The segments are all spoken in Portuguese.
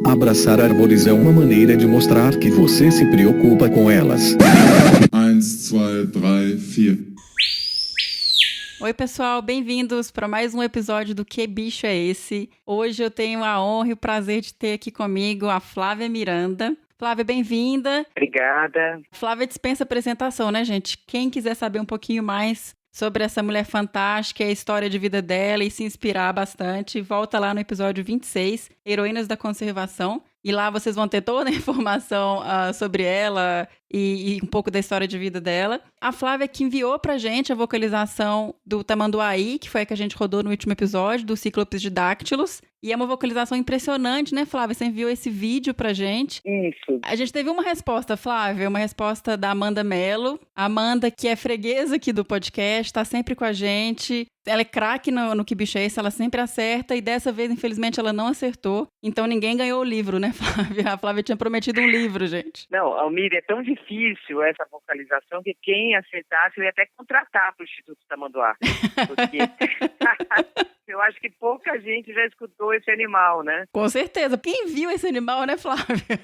Abraçar árvores é uma maneira de mostrar que você se preocupa com elas. 1, 2, 3, 4. Oi, pessoal, bem-vindos para mais um episódio do Que Bicho é Esse? Hoje eu tenho a honra e o prazer de ter aqui comigo a Flávia Miranda. Flávia, bem-vinda. Obrigada. Flávia dispensa apresentação, né, gente? Quem quiser saber um pouquinho mais sobre essa mulher fantástica, a história de vida dela e se inspirar bastante, volta lá no episódio 26, Heroínas da Conservação. E lá vocês vão ter toda a informação sobre ela e um pouco da história de vida dela. A Flávia que enviou pra gente a vocalização do Tamanduaí, que foi a que a gente rodou no último episódio, do Cíclopes de Dáctilos. E é uma vocalização impressionante, né, Flávia? Você enviou esse vídeo pra gente. Isso. A gente teve uma resposta, Flávia, uma resposta da Amanda Mello. A Amanda, que é freguesa aqui do podcast, tá sempre com a gente. Ela é craque no Que Bicho é Esse, ela sempre acerta. E dessa vez, infelizmente, ela não acertou. Então ninguém ganhou o livro, né, Flávia? A Flávia tinha prometido um livro, gente. Não, Almir, é tão difícil essa vocalização que quem acertasse eu ia até contratar para o Instituto Tamanduá. Porque eu acho que pouca gente já escutou esse animal, né? Com certeza. Quem viu esse animal, né, Flávia?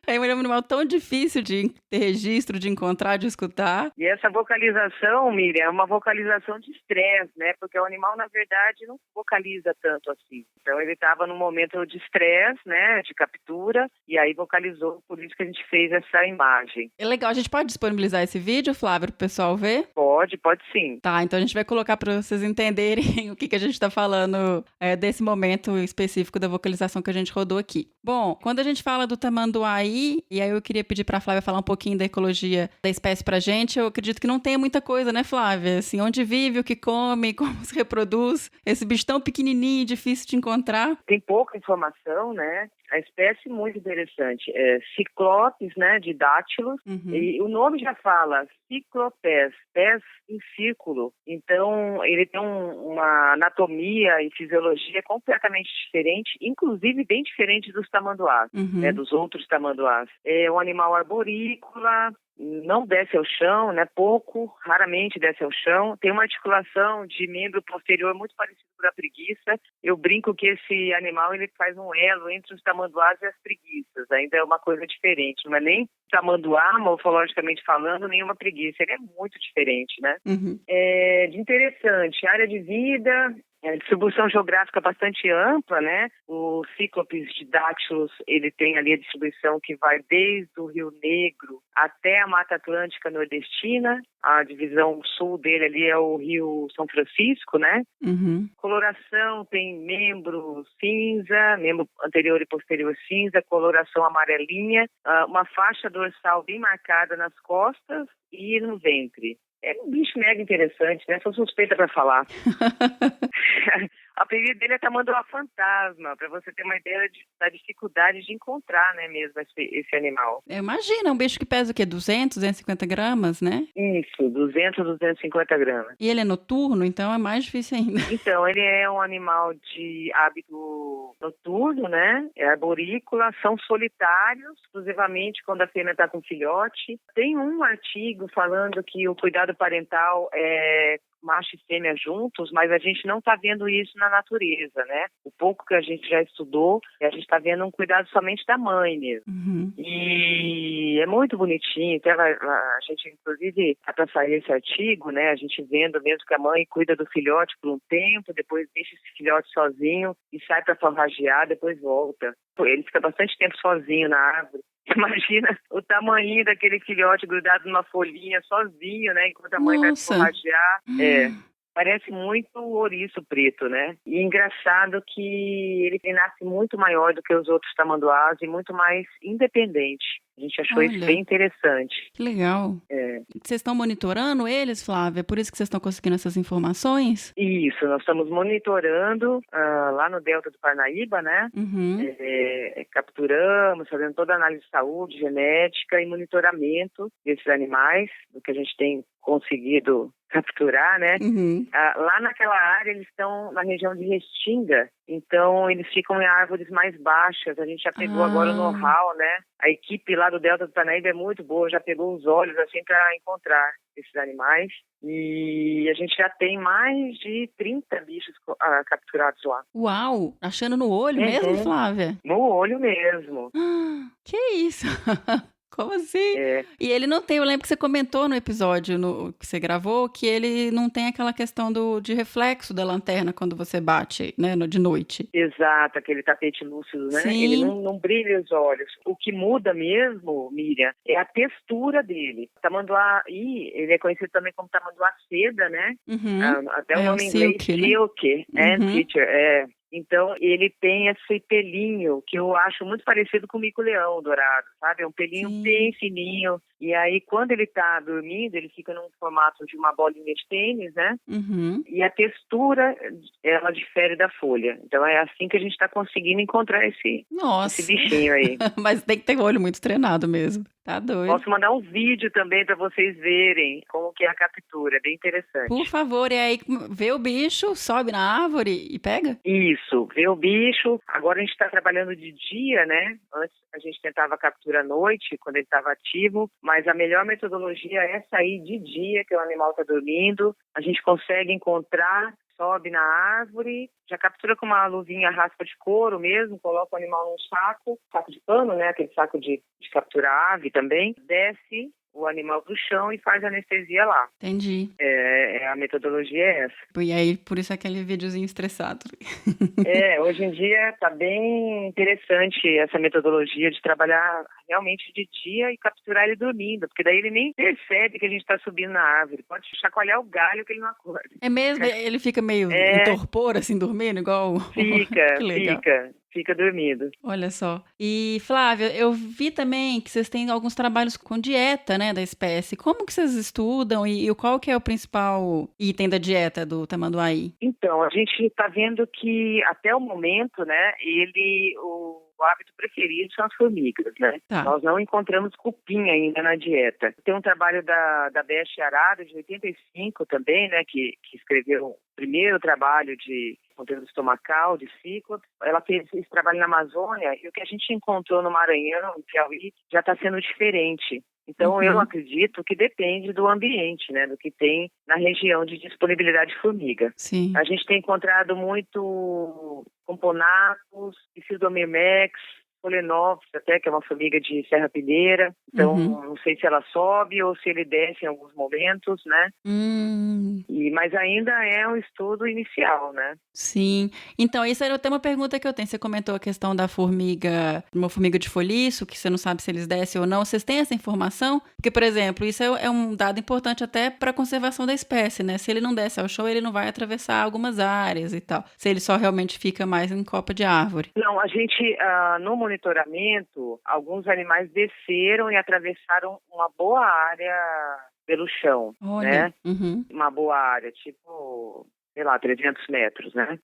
É um animal tão difícil de ter registro, de encontrar, de escutar. E essa vocalização, Miriam, é uma vocalização de estresse, né? Porque o animal, na verdade, não vocaliza tanto assim. Então, ele estava num momento de estresse, né? De captura, e aí vocalizou, por isso que a gente fez essa imagem. É legal. A gente pode disponibilizar esse vídeo, Flávia, para o pessoal ver? Pode sim. Tá, então a gente vai colocar para vocês entenderem o que a gente está falando desse momento específico da vocalização que a gente rodou aqui. Bom, quando a gente fala do tamanduaí, e aí eu queria pedir para a Flávia falar um pouquinho da ecologia da espécie pra gente, eu acredito que não tenha muita coisa, né, Flávia? Assim, onde vive, o que come, como se reproduz, esse bicho tão pequenininho e difícil de encontrar. Tem pouca informação, né? A espécie muito interessante é Ciclopes, né, de Dáctilos, e o nome já fala ciclopés, pés em círculo. Então, ele tem uma anatomia e fisiologia completamente diferente, inclusive bem diferente dos tamanduás, né, dos outros tamanduás. É um animal arborícola, não desce ao chão, né? Pouco, raramente desce ao chão. Tem uma articulação de membro posterior muito parecida com a preguiça. Eu brinco que esse animal ele faz um elo entre os tamanduás e as preguiças. Ainda é uma coisa diferente. Não é nem tamanduá, morfologicamente falando, nem uma preguiça. Ele é muito diferente, né? De interessante, área de vida... distribuição geográfica bastante ampla, né? O Cíclopes de Dáctilos, ele tem ali a distribuição que vai desde o Rio Negro até a Mata Atlântica Nordestina. A divisão sul dele ali é o Rio São Francisco, né? Coloração tem membro cinza, membro anterior e posterior cinza, coloração amarelinha, uma faixa dorsal bem marcada nas costas e no ventre. É um bicho mega interessante, né? Sou suspeita para falar. O apelido dele é Tamanduá Fantasma, para você ter uma ideia da dificuldade de encontrar, né, mesmo esse animal. Imagina, um bicho que pesa o quê? 200, 250 gramas, né? Isso, 200, 250 gramas. E ele é noturno, então é mais difícil ainda. Então, ele é um animal de hábito noturno, né? É arborícola, são solitários, exclusivamente quando a fêmea está com filhote. Tem um artigo falando que o cuidado parental é macho e fêmea juntos, mas a gente não está vendo isso na natureza, né? O pouco que a gente já estudou, a gente está vendo um cuidado somente da mãe mesmo. E é muito bonitinho, então a gente inclusive está para sair esse artigo, né? A gente vendo mesmo que a mãe cuida do filhote por um tempo, depois deixa esse filhote sozinho e sai para forragear, depois volta. Ele fica bastante tempo sozinho na árvore. Imagina o tamanho daquele filhote grudado numa folhinha sozinho, né? Enquanto a mãe vai forragear. Parece muito o ouriço preto, né? E engraçado que ele nasce muito maior do que os outros tamanduás e muito mais independente. A gente achou isso bem interessante. Que legal. Vocês estão monitorando eles, Flávia? É por isso que vocês estão conseguindo essas informações? Isso, nós estamos monitorando lá no Delta do Parnaíba, né? Capturamos, fazendo toda a análise de saúde, genética e monitoramento desses animais, do que a gente tem conseguido capturar, né? Lá naquela área eles estão na região de Restinga, então eles ficam em árvores mais baixas. A gente já pegou agora o know-how, né? A equipe lá do Delta do Parnaíba é muito boa, já pegou os olhos assim para encontrar esses animais. E a gente já tem mais de 30 bichos capturados lá. Uau! Achando no olho mesmo, Flávia? No olho mesmo. Que isso? Como assim? É. E ele não tem, eu lembro que você comentou no episódio que você gravou, que ele não tem aquela questão de reflexo da lanterna quando você bate, né, de noite. Exato, aquele tapete lúcido, né? Sim. Ele não brilha os olhos. O que muda mesmo, Miriam, é a textura dele. Tamanduá-i, ele é conhecido também como tamanduá seda, né? Uhum. Até o nome em inglês, silk, né? silk, feature, Então, ele tem esse pelinho que eu acho muito parecido com o mico-leão dourado, sabe? É um pelinho bem fininho. E aí, quando ele tá dormindo, ele fica num formato de uma bolinha de tênis, né? Uhum. E a textura, ela difere da folha. Então, é assim que a gente tá conseguindo encontrar esse bichinho aí. Mas tem que ter o olho muito treinado mesmo. Tá doido. Posso mandar um vídeo também para vocês verem como que é a captura. É bem interessante. Por favor, e aí vê o bicho, sobe na árvore e pega? Isso, vê o bicho. Agora a gente está trabalhando de dia, né? Antes a gente tentava captura à noite, quando ele estava ativo. Mas a melhor metodologia é sair de dia, que o animal está dormindo. A gente consegue encontrar, sobe na árvore, já captura com uma luvinha raspa de couro mesmo, coloca o animal num saco de pano, né? Aquele saco de capturar ave também. Desce o animal pro chão e faz anestesia lá. Entendi. A metodologia é essa. E aí, por isso aquele videozinho estressado. Hoje em dia tá bem interessante essa metodologia de trabalhar realmente de dia e capturar ele dormindo, porque daí ele nem percebe que a gente tá subindo na árvore. Pode chacoalhar o galho que ele não acorda. É mesmo? Ele fica meio em torpor, assim, dormindo, igual... Fica dormindo. Olha só. E, Flávia, eu vi também que vocês têm alguns trabalhos com dieta, né, da espécie. Como que vocês estudam e qual que é o principal item da dieta do tamanduá-i? Então, a gente está vendo que até o momento, né, o hábito preferido são as formigas, né? Tá. Nós não encontramos cupim ainda na dieta. Tem um trabalho da Beth Arada, de 85 também, né, que escreveu o primeiro trabalho de conteúdo estomacal, de cíclope. Ela fez esse trabalho na Amazônia e o que a gente encontrou no Maranhão, no Piauí, já está sendo diferente. Então, eu acredito que depende do ambiente, né, do que tem na região de disponibilidade de formiga. Sim. A gente tem encontrado muito Pomponatus, Pseudomyrmex, Phalaenopsis, até que é uma formiga de serrapilheira. Então, não sei se ela sobe ou se ele desce em alguns momentos, né? Mas ainda é um estudo inicial, né? Sim. Então, isso era até uma pergunta que eu tenho. Você comentou a questão da formiga, uma formiga de folhiço, que você não sabe se eles descem ou não. Vocês têm essa informação? Porque, por exemplo, isso é um dado importante até para a conservação da espécie, né? Se ele não desce ao chão, ele não vai atravessar algumas áreas e tal. Se ele só realmente fica mais em copa de árvore. Não, a gente, no monitoramento, alguns animais desceram e atravessaram uma boa área pelo chão, né? Uma boa área, tipo, sei lá, 300 metros, né?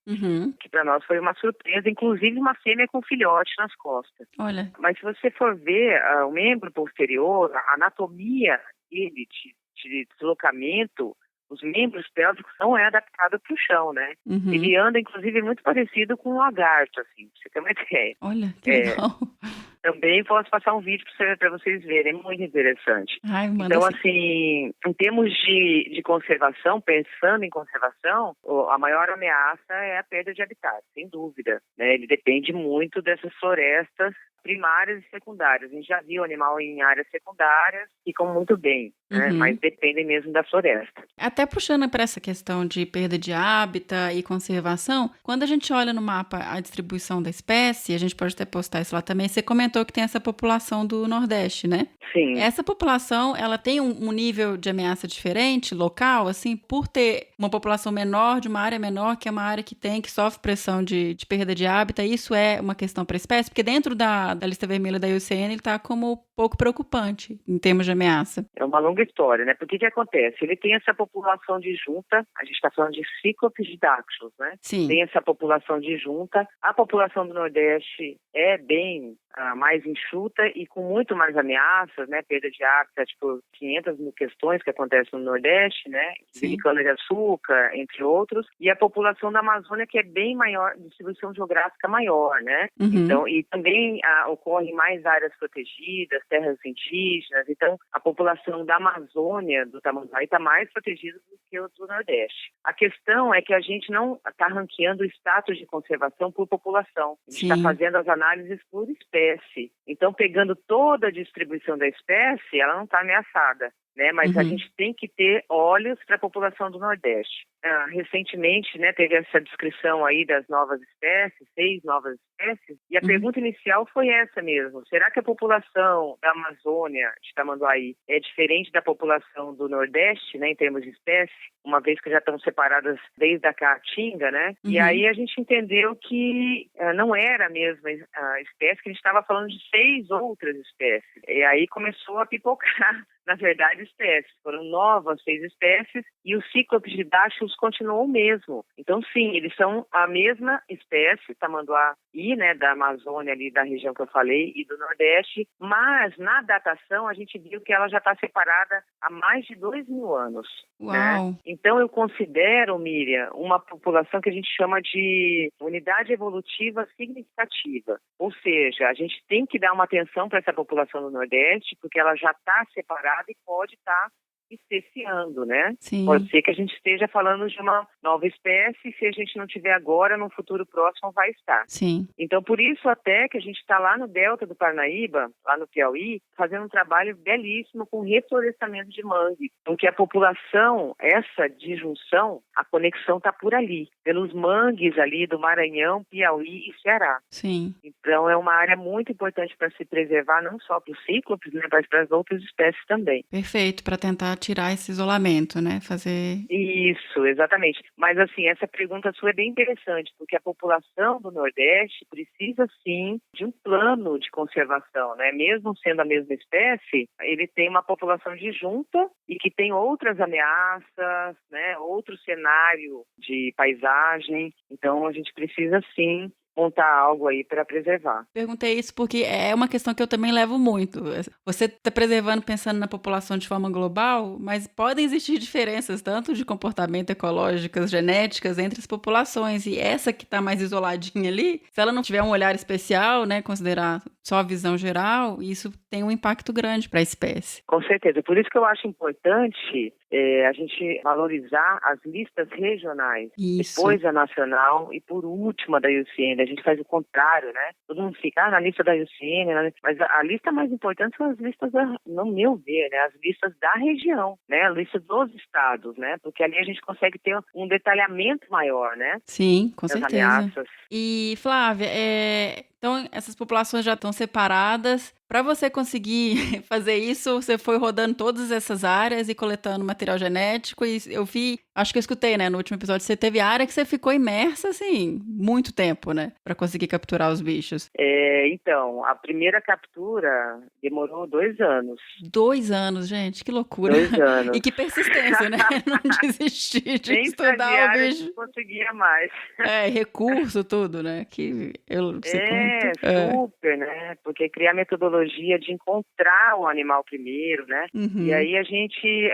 Que para nós foi uma surpresa, inclusive uma fêmea com filhote nas costas. Olha. Mas se você for ver o membro posterior, a anatomia dele de deslocamento, os membros pélvicos não é adaptado para o chão, né? Ele anda, inclusive, muito parecido com um lagarto, assim, pra você ter uma ideia. Olha, que legal. Também posso passar um vídeo para vocês verem, é muito interessante. Então, assim, em termos de conservação, pensando em conservação, a maior ameaça é a perda de habitat, sem dúvida, né? Ele depende muito dessas florestas primárias e secundárias. A gente já viu animal em áreas secundárias, ficam muito bem, né? Mas dependem mesmo da floresta. Até puxando para essa questão de perda de hábitat e conservação, quando a gente olha no mapa a distribuição da espécie, a gente pode até postar isso lá também, você comentou que tem essa população do Nordeste, né? Sim. Essa população, ela tem um nível de ameaça diferente, local, assim, por ter uma população menor, de uma área menor, que é uma área que sofre pressão de perda de hábitat, isso é uma questão para a espécie, porque dentro da lista vermelha da IUCN, ele está como pouco preocupante em termos de ameaça. É uma longa história, né? Porque o que acontece? Ele tem essa população disjunta, a gente está falando de cíclopes de dáctilos, né? Sim. Tem essa população disjunta. A população do Nordeste é bem mais enxuta e com muito mais ameaças, né? Perda de hábitat, tipo 500 mil questões que acontecem no Nordeste, né? De cana-de-açúcar, entre outros. E a população da Amazônia, que é bem maior, distribuição geográfica maior, né? Então, e também ocorre mais áreas protegidas, das terras indígenas. Então, a população da Amazônia, do Tamanduá, está mais protegida do que o do Nordeste. A questão é que a gente não está ranqueando o status de conservação por população. A gente está fazendo as análises por espécie. Então, pegando toda a distribuição da espécie, ela não está ameaçada, né? Mas a gente tem que ter olhos para a população do Nordeste. Recentemente, né, teve essa descrição aí das novas espécies, 6 novas espécies, e a pergunta inicial foi essa mesmo. Será que a população da Amazônia, de Tamanduaí, é diferente da população do Nordeste, né, em termos de espécie, uma vez que já estão separadas desde a Caatinga, né? E aí a gente entendeu que não era a mesma espécie, que a gente estava falando de 6 outras espécies. E aí começou a pipocar, na verdade, espécies. Foram novas 6 espécies e o cíclope de Dactylus continuou o mesmo. Então, sim, eles são a mesma espécie, Tamanduaí, né, da Amazônia, ali da região que eu falei, e do Nordeste, mas na datação a gente viu que ela já está separada há mais de 2.000 anos. Uau! Né? Então, eu considero, Miriam, uma população que a gente chama de unidade evolutiva significativa. Ou seja, a gente tem que dar uma atenção para essa população do Nordeste, porque ela já está separada e pode estar especiando, né? Sim. Pode ser que a gente esteja falando de uma nova espécie, e se a gente não tiver agora, no futuro próximo vai estar. Sim. Então, por isso até que a gente está lá no Delta do Parnaíba, lá no Piauí, fazendo um trabalho belíssimo com reflorestamento de mangue. Porque a população, essa disjunção, a conexão está por ali, pelos mangues ali do Maranhão, Piauí e Ceará. Sim. Então, é uma área muito importante para se preservar, não só para os cíclopes, né, mas para as outras espécies também. Perfeito, para tentar tirar esse isolamento, né? Fazer... Isso, exatamente. Mas, assim, essa pergunta sua é bem interessante, porque a população do Nordeste precisa, sim, de um plano de conservação, né? Mesmo sendo a mesma espécie, ele tem uma população disjunta e que tem outras ameaças, né? Outro cenário de paisagem. Então, a gente precisa, sim, montar algo aí para preservar. Perguntei isso porque é uma questão que eu também levo muito. Você está preservando pensando na população de forma global, mas podem existir diferenças tanto de comportamento ecológicas, genéticas entre as populações. E essa que está mais isoladinha ali, se ela não tiver um olhar especial, né, considerar só a visão geral, isso tem um impacto grande para a espécie. Com certeza. Por isso que eu acho importante a gente valorizar as listas regionais, Isso. Depois a nacional e por último a da IUCN. A gente faz o contrário, né? Todo mundo fica na lista da IUCN, mas a lista mais importante são as listas, no meu ver, né? As listas da região, né? A lista dos estados, né? Porque ali a gente consegue ter um detalhamento maior, né? Sim, com das certeza. ameaças. E, Flávia, então essas populações já estão separadas. Para você conseguir fazer isso, você foi rodando todas essas áreas e coletando material genético. E eu vi, acho que eu escutei, né, no último episódio, você teve área que você ficou imersa, assim, muito tempo, né, para conseguir capturar os bichos. Então, a primeira captura demorou 2 anos. 2 anos, gente, que loucura. 2 anos. E que persistência, né? Não desistir de Nem estudar o bicho. não conseguia mais. Recurso, tudo, né? Que Super, né? Porque criar metodologia de encontrar o animal primeiro, né? Uhum. E aí a gente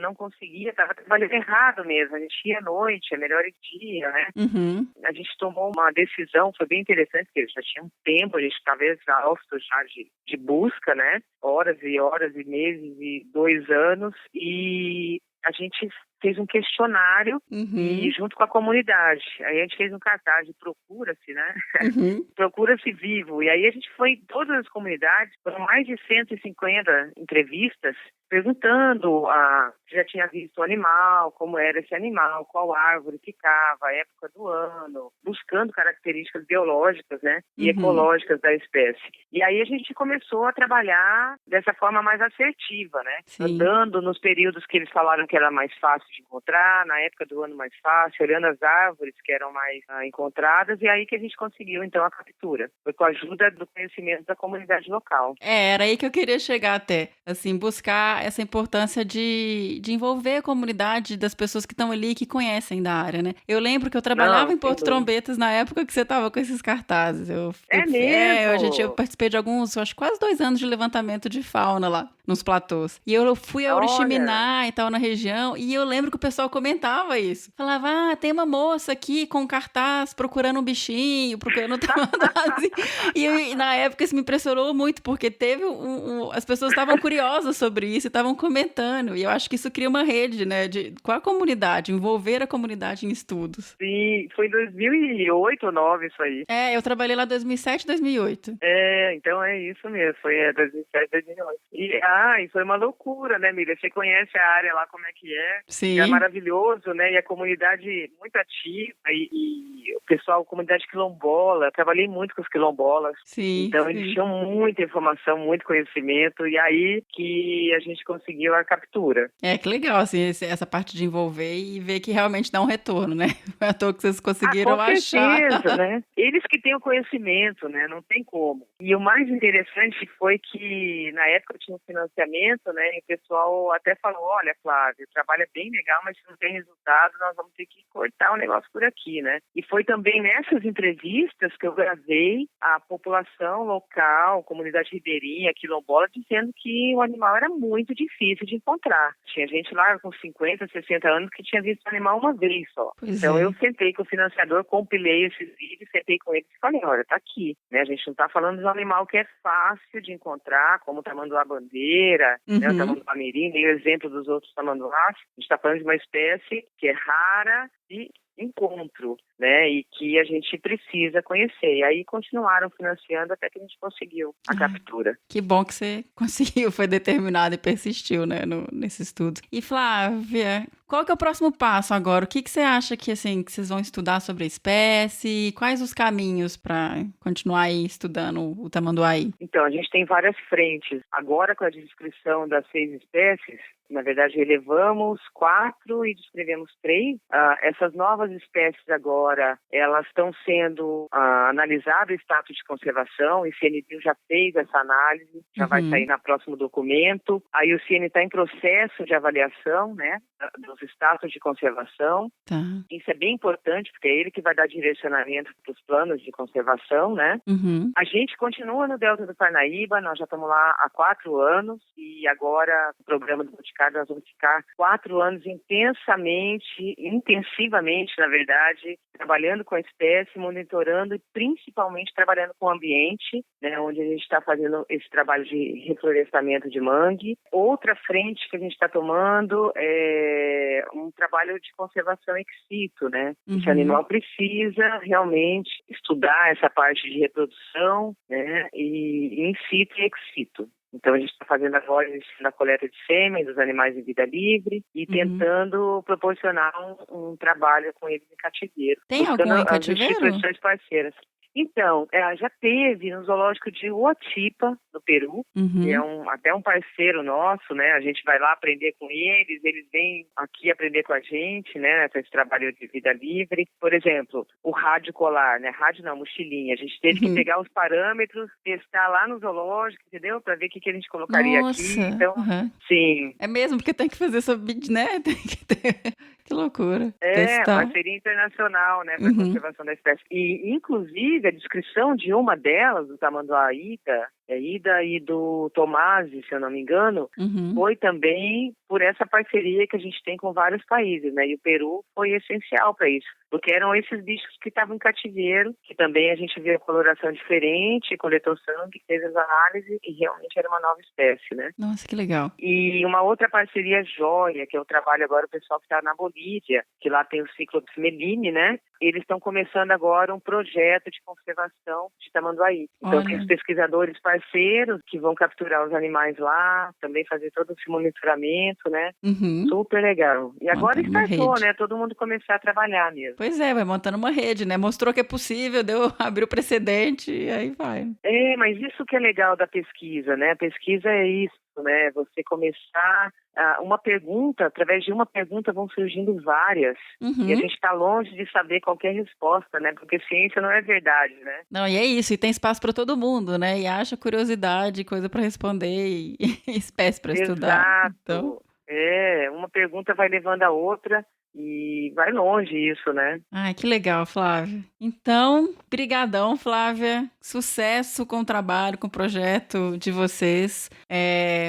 não conseguia, estava trabalhando errado mesmo. A gente ia à noite, é melhor ir dia, né? Uhum. A gente tomou uma decisão, foi bem interessante, porque já tinha um tempo, a gente estava exausto já de busca, né? Horas e horas e meses e 2 anos, e a gente fez um questionário e junto com a comunidade. Aí a gente fez um cartaz de procura-se, né? Procura-se vivo. E aí a gente foi em todas as comunidades, foram mais de 150 entrevistas, perguntando se já tinha visto o animal, como era esse animal, qual árvore ficava, a época do ano, buscando características biológicas, né, e ecológicas da espécie. E aí a gente começou a trabalhar dessa forma mais assertiva, né, andando nos períodos que eles falaram que era mais fácil de encontrar, na época do ano mais fácil, olhando as árvores que eram mais encontradas, e aí que a gente conseguiu, então, a captura. Foi com a ajuda do conhecimento da comunidade local. Era aí que eu queria chegar até, assim, buscar essa importância de envolver a comunidade das pessoas que estão ali e que conhecem da área, né? Eu lembro que eu trabalhava em Porto Trombetas na época que você estava com esses cartazes. Mesmo? Eu participei de alguns, acho quase 2 anos de levantamento de fauna lá. nos platôs. E eu fui a Olha. Oriximiná e tal, na região, e eu lembro que o pessoal comentava isso. Falava, tem uma moça aqui com cartaz procurando um bichinho, procurando um tamanduazinho. E na época isso me impressionou muito, porque teve as pessoas estavam curiosas sobre isso e estavam comentando. E eu acho que isso cria uma rede, né, com a comunidade, envolver a comunidade em estudos. Sim, foi em 2008 ou 2009 isso aí. Eu trabalhei lá em 2007, 2008. Então é isso mesmo, foi 2007, 2008. E foi uma loucura, né, Miriam? Você conhece a área lá, como é que é? Sim. É maravilhoso, né? E a comunidade muito ativa e o pessoal, comunidade quilombola, eu trabalhei muito com os quilombolas. Sim. Então eles tinham muita informação, muito conhecimento, e aí que a gente conseguiu a captura. Que legal, assim, essa parte de envolver e ver que realmente dá um retorno, né? Foi à toa que vocês conseguiram com achar. certeza, né? Eles que têm o conhecimento, né? Não tem como. E o mais interessante foi que na época tinha um financiamento, né? E o pessoal até falou, olha, Flávio, o trabalho é bem legal, mas se não tem resultado, nós vamos ter que cortar o negócio por aqui, né? E foi também nessas entrevistas que eu gravei a população local, comunidade ribeirinha, quilombola, dizendo que o animal era muito difícil de encontrar. Tinha gente lá com 50, 60 anos que tinha visto o animal uma vez só. Então eu sentei com o financiador, compilei esses vídeos, sentei com ele e falei, olha, tá aqui, né? A gente não tá falando de um animal que é fácil de encontrar, como o tamanduá-bandeira, né? O tamanduá-mirim, nem o exemplo dos outros tamanduás. A gente tá falando de uma espécie que é rara e encontro, né, e que a gente precisa conhecer. E aí continuaram financiando até que a gente conseguiu a captura. Que bom que você conseguiu, foi determinado e persistiu, né, nesse estudo. E Flávia, qual que é o próximo passo agora? O que você acha que, assim, que vocês vão estudar sobre a espécie? Quais os caminhos para continuar aí estudando o tamanduá-aí? Então, a gente tem várias frentes. Agora, com a descrição das 6 espécies, na verdade, relevamos 4 e descrevemos 3. Essas novas espécies agora, elas estão sendo analisadas em status de conservação. O ICNBio já fez essa análise, já vai sair no próximo documento. A IUCN está em processo de avaliação, né, dos status de conservação. Tá. Isso é bem importante, porque é ele que vai dar direcionamento para os planos de conservação, né? A gente continua no Delta do Parnaíba, nós já estamos lá há 4 anos e agora o programa do Boticário nós vamos ficar 4 anos intensivamente, na verdade, trabalhando com a espécie, monitorando e principalmente trabalhando com o ambiente, né, onde a gente está fazendo esse trabalho de reflorestamento de mangue. Outra frente que a gente está tomando é um trabalho de conservação ex situ, né? Esse animal precisa realmente estudar essa parte de reprodução, né, e in situ e ex situ. Então, a gente está fazendo agora a coleta de sêmen dos animais em vida livre e tentando proporcionar um trabalho com eles em cativeiro. Tem algum em cativeiro? Instituições parceiras. Então, já teve no zoológico de Huachipa, no Peru, que é até um parceiro nosso, né? A gente vai lá aprender com eles vêm aqui aprender com a gente, né? Esse trabalho de vida livre. Por exemplo, o rádio colar, né? Rádio não, mochilinha. A gente teve que pegar os parâmetros, testar lá no zoológico, entendeu? Para ver o que a gente colocaria aqui. Então, sim. É mesmo, porque tem que fazer sobre, né? Tem que ter... Que loucura. Testar. Parceria internacional, né, para a conservação da espécie. E, inclusive, a descrição de uma delas, do tamanduá Ida e do Tomasi, se eu não me engano, foi também por essa parceria que a gente tem com vários países, né? E o Peru foi essencial para isso, porque eram esses bichos que estavam em cativeiro, que também a gente viu a coloração diferente, coletou sangue, fez as análises e realmente era uma nova espécie, né? Nossa, que legal. E uma outra parceria joia, que eu trabalho agora, o pessoal que está na Bolívia, que lá tem o Cyclops melini, né? Eles estão começando agora um projeto de conservação de tamanduaí. Então, tem os pesquisadores parceiros que vão capturar os animais lá, também fazer todo esse monitoramento, né? Super legal. E agora startou, né? Todo mundo começar a trabalhar mesmo. Pois é, vai montando uma rede, né? Mostrou que é possível, abriu precedente e aí vai. Mas isso que é legal da pesquisa, né? A pesquisa é isso, né? Você começar uma pergunta, através de uma pergunta vão surgindo várias. E a gente está longe de saber qualquer resposta, né? Porque ciência não é verdade, né? Não, e é isso, e tem espaço para todo mundo, né? E acha curiosidade, coisa para responder e espécie para estudar. Exato. Uma pergunta vai levando a outra E vai longe isso, né? Ai, que legal, Flávia. Então, brigadão, Flávia. Sucesso com o trabalho, com o projeto de vocês.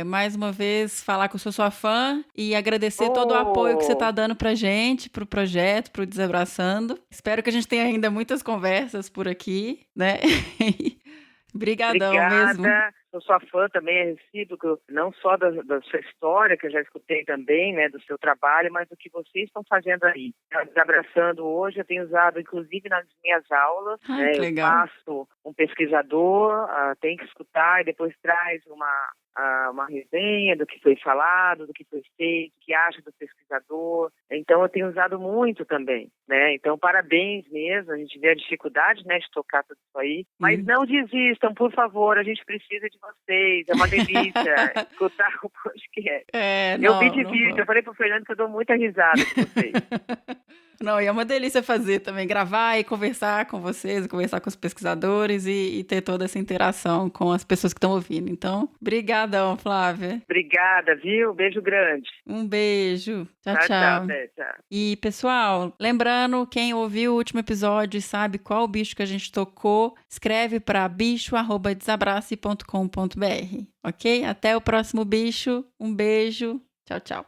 Mais uma vez, falar que eu sou sua fã e agradecer todo o apoio que você está dando pra gente, pro projeto, pro Desabraçando. Espero que a gente tenha ainda muitas conversas por aqui, né? Brigadão mesmo. Sou sua fã também, é recíproco, não só da sua história, que eu já escutei também, né, do seu trabalho, mas do que vocês estão fazendo aí. Desabraçando hoje, eu tenho usado, inclusive, nas minhas aulas, né, eu faço um pesquisador, tem que escutar e depois traz uma resenha do que foi falado, do que foi feito, o que acha do pesquisador. Então, eu tenho usado muito também, né? Então, parabéns mesmo. A gente vê a dificuldade, né, de tocar tudo isso aí. Mas não desistam, por favor. A gente precisa de vocês. É uma delícia escutar o podcast. Eu vi de vídeo. Eu falei pro Fernando que eu dou muita risada com vocês. Não, e é uma delícia fazer também, gravar e conversar com vocês, conversar com os pesquisadores e ter toda essa interação com as pessoas que estão ouvindo. Então, brigadão, Flávia. Obrigada, viu? Beijo grande. Um beijo. Tchau. Tchau. E, pessoal, lembrando, quem ouviu o último episódio e sabe qual bicho que a gente tocou, escreve para bicho@desabrace.com.br, ok? Até o próximo bicho. Um beijo. Tchau.